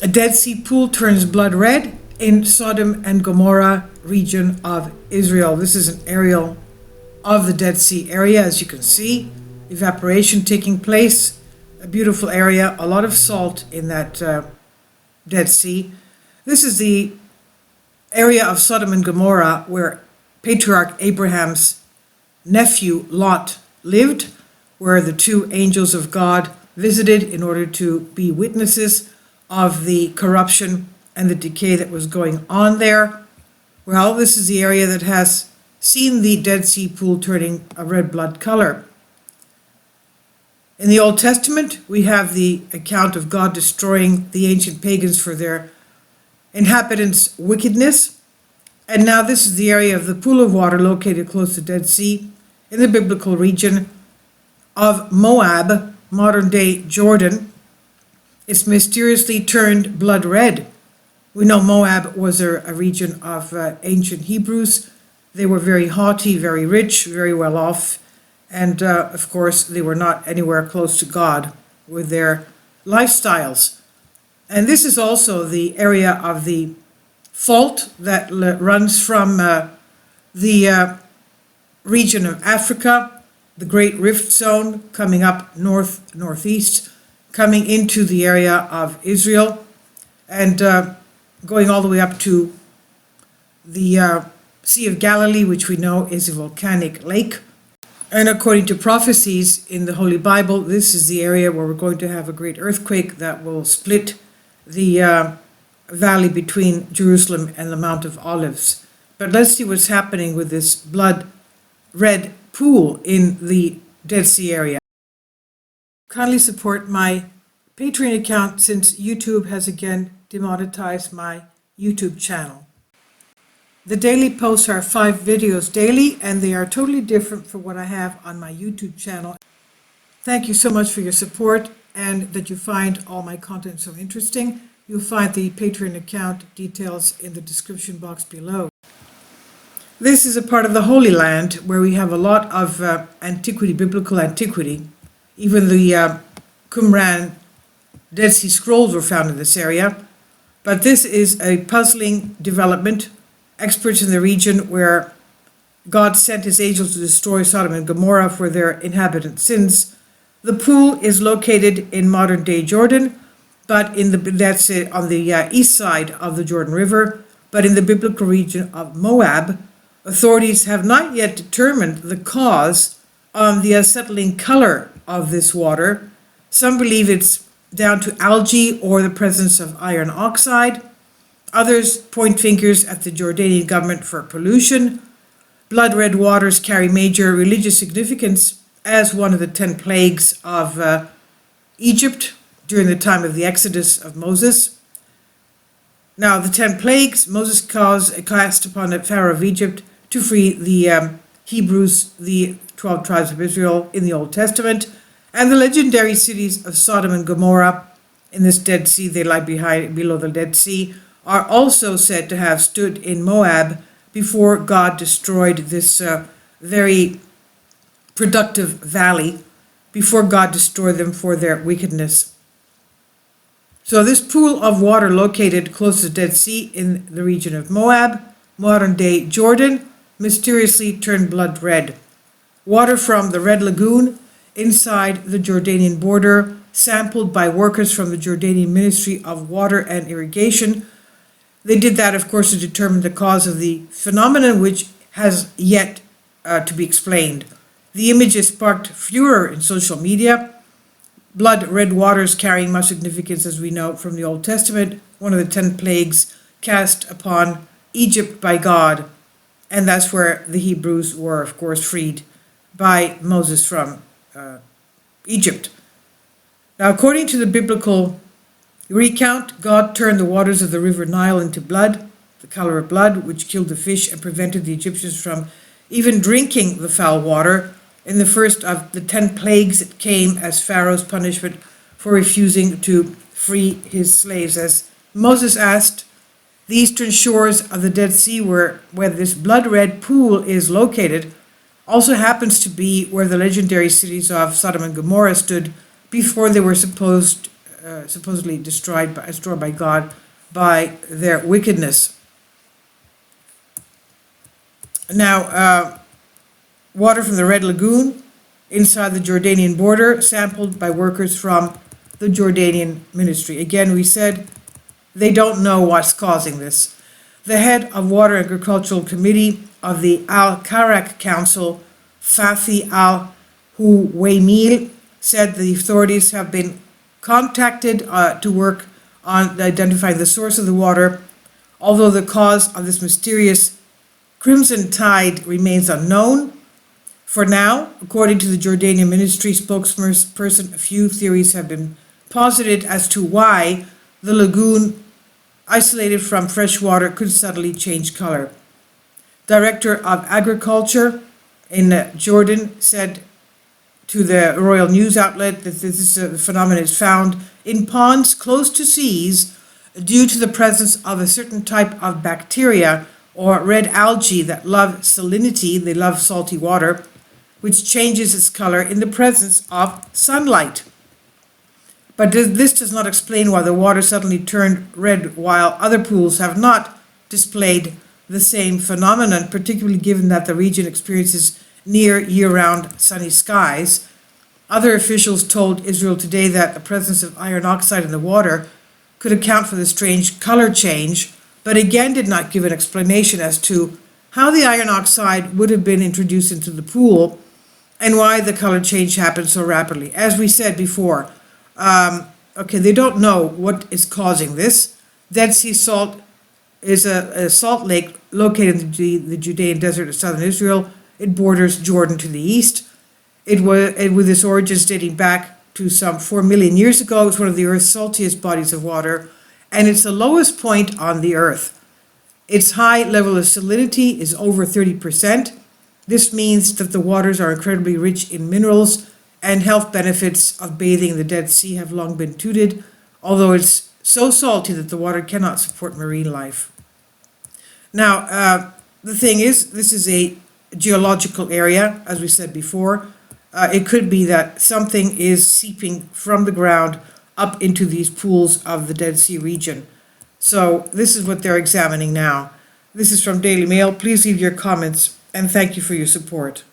A Dead Sea pool turns blood red in Sodom and Gomorrah region of Israel. This is an aerial of the Dead Sea area, as you can see. Evaporation taking place, a beautiful area, a lot of salt in that Dead Sea. This is the area of Sodom and Gomorrah where Patriarch Abraham's nephew Lot lived, where the two angels of God visited in order to be witnesses of the corruption and the decay that was going on there. Well, this is the area that has seen the Dead Sea pool turning a red blood color. In the Old Testament, we have the account of God destroying the ancient pagans for their inhabitants' wickedness. And now this is the area of the pool of water located close to Dead Sea in the biblical region of Moab, modern-day Jordan. It's mysteriously turned blood red. We know Moab was a region of ancient Hebrews. They were very haughty, very rich, very well off, and of course they were not anywhere close to God with their lifestyles. And this is also the area of the fault that runs from the region of Africa, the Great Rift Zone coming up northeast, coming into the area of Israel, and going all the way up to the Sea of Galilee, which we know is a volcanic lake. And according to prophecies in the Holy Bible, this is the area where we're going to have a great earthquake that will split the valley between Jerusalem and the Mount of Olives. But let's see what's happening with this blood red pool in the Dead Sea area. Kindly support my Patreon account since YouTube has again demonetized my YouTube channel. The daily posts are 5 videos daily, and they are totally different from what I have on my YouTube channel. Thank you so much for your support and that you find all my content so interesting. You'll find the Patreon account details in the description box below. This is a part of the Holy Land where we have a lot of antiquity, biblical antiquity. Even the Qumran Dead Sea Scrolls were found in this area. But this is a puzzling development. Experts in the region where God sent his angels to destroy Sodom and Gomorrah for their inhabitant sins. The pool is located in modern-day Jordan, but that's on the east side of the Jordan River. But in the biblical region of Moab, authorities have not yet determined the cause of the unsettling color of this water. Some believe it's down to algae or the presence of iron oxide. Others point fingers at the Jordanian government for pollution. Blood red waters carry major religious significance as one of the 10 plagues of Egypt during the time of the Exodus of Moses. Now, the 10 plagues Moses cast upon the Pharaoh of Egypt to free the Hebrews, the 12 tribes of Israel in the Old Testament, and the legendary cities of Sodom and Gomorrah in this Dead Sea, they lie below the Dead Sea, are also said to have stood in Moab before God destroyed this very productive valley, before God destroyed them for their wickedness. So this pool of water located close to the Dead Sea in the region of Moab, modern-day Jordan, mysteriously turned blood red. Water from the Red Lagoon inside the Jordanian border, sampled by workers from the Jordanian Ministry of Water and Irrigation. They did that, of course, to determine the cause of the phenomenon, which has yet to be explained. The images sparked furor in social media. Blood red waters carrying much significance, as we know from the Old Testament, one of the 10 plagues cast upon Egypt by God. And that's where the Hebrews were, of course, freed by Moses from Egypt. Now, according to the biblical recount, God turned the waters of the river Nile into blood, the color of blood, which killed the fish and prevented the Egyptians from even drinking the foul water in the first of the 10 plagues that came as Pharaoh's punishment for refusing to free his slaves. As Moses asked, the eastern shores of the Dead Sea, where this blood-red pool is located, also happens to be where the legendary cities of Sodom and Gomorrah stood before they were supposed supposedly destroyed by God by their wickedness. Now, water from the Red Lagoon inside the Jordanian border, sampled by workers from the Jordanian ministry. Again, we said they don't know what's causing this. The head of Water Agricultural Committee of the Al-Karak Council, Fathi Al-Huwaymil, said the authorities have been contacted to work on identifying the source of the water, although the cause of this mysterious crimson tide remains unknown. For now, according to the Jordanian ministry spokesperson, a few theories have been posited as to why the lagoon, isolated from fresh water, could suddenly change color. Director of Agriculture in Jordan said to the royal news outlet that this phenomenon is found in ponds close to seas due to the presence of a certain type of bacteria or red algae that love salinity, they love salty water, which changes its color in the presence of sunlight. But this does not explain why the water suddenly turned red while other pools have not displayed the same phenomenon, particularly given that the region experiences near year-round sunny skies. Other officials told Israel Today that the presence of iron oxide in the water could account for the strange color change, but again did not give an explanation as to how the iron oxide would have been introduced into the pool and why the color change happened so rapidly. As we said before, they don't know what is causing this. Dead Sea salt is a salt lake located in the Judean desert of southern Israel. It borders Jordan to the east. With its origins dating back to some 4 million years ago, it's one of the Earth's saltiest bodies of water, and it's the lowest point on the Earth. Its high level of salinity is over 30%. This means that the waters are incredibly rich in minerals, and health benefits of bathing in the Dead Sea have long been touted, although it's so salty that the water cannot support marine life. Now, the thing is, this is a geological area, as we said before. It could be that something is seeping from the ground up into these pools of the Dead Sea region. So this is what they're examining now. This is from Daily Mail. Please leave your comments, and thank you for your support.